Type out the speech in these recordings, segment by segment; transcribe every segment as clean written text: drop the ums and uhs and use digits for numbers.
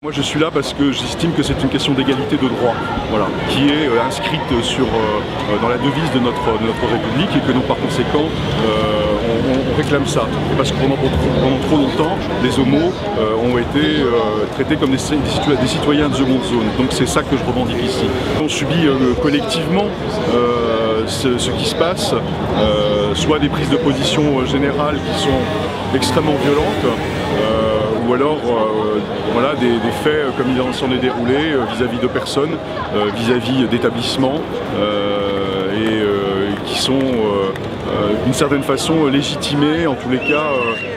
Moi je suis là parce que j'estime que c'est une question d'égalité de droit, voilà, qui est inscrite dans la devise de notre République et que donc par conséquent on réclame ça. Et parce que pendant trop longtemps, les homos ont été traités comme des citoyens de seconde zone. Donc c'est ça que je revendique ici. On subit collectivement ce qui se passe, soit des prises de position générales qui sont extrêmement violentes, ou alors voilà, des faits comme il s'en est déroulé vis-à-vis de personnes, vis-à-vis d'établissements qui sont d'une certaine façon légitimés. En tous les cas,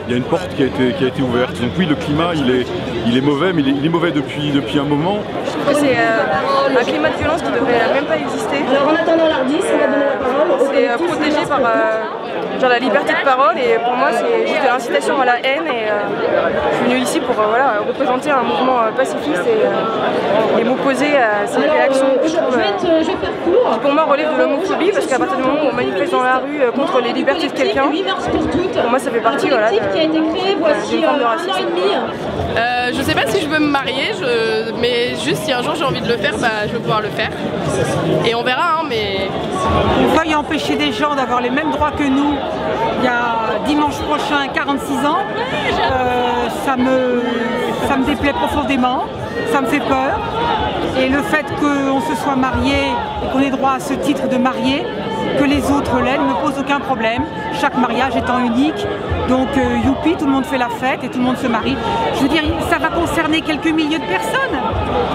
il y a une porte qui a été ouverte. Donc oui, le climat il est mauvais, mais il est mauvais depuis un moment. Je trouve que c'est un climat de violence qui ne devrait même pas exister. Alors en attendant l'Ardis, on va donner la parole. C'est protégé par la liberté de parole et pour moi c'est juste de l'incitation à la haine et je suis venue ici pour représenter un mouvement pacifiste et m'opposer à ces réactions qui pour moi relèvent de l'homophobie, parce qu'à partir du moment où on manifeste dans la rue contre les libertés de quelqu'un, pour moi ça fait partie d'une forme de racisme. Je sais pas si je veux me marier, mais juste si un jour j'ai envie de le faire, je vais pouvoir le faire. Et on verra, hein, mais... On veuille empêcher des gens d'avoir les mêmes droits que nous il y a dimanche prochain 46 ans, ça me déplaît profondément, ça me fait peur. Et le fait qu'on se soit marié et qu'on ait droit à ce titre de marié, que les autres l'aient, ne me pose aucun problème, chaque mariage étant unique. Donc youpi, tout le monde fait la fête et tout le monde se marie. Je veux dire, ça va concerner quelques milliers de personnes.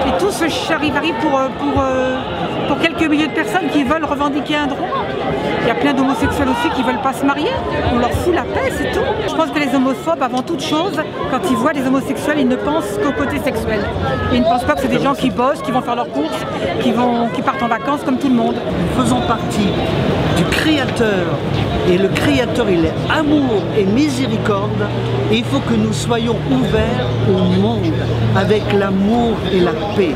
Et tout ce charivari pour quelques milliers de personnes qui veulent revendiquer un droit. Il y a plein d'homosexuels aussi qui ne veulent pas se marier. On leur fout la paix, c'est tout. Je pense que les homophobes, avant toute chose, quand ils voient des homosexuels, ils ne pensent qu'au côté sexuel. Ils ne pensent pas que c'est des gens qui bossent, qui vont faire leurs courses, qui partent en vacances comme tout le monde. Nous faisons partie du Créateur. Et le Créateur, il est amour et miséricorde. Et il faut que nous soyons ouverts au monde avec l'amour et la paix.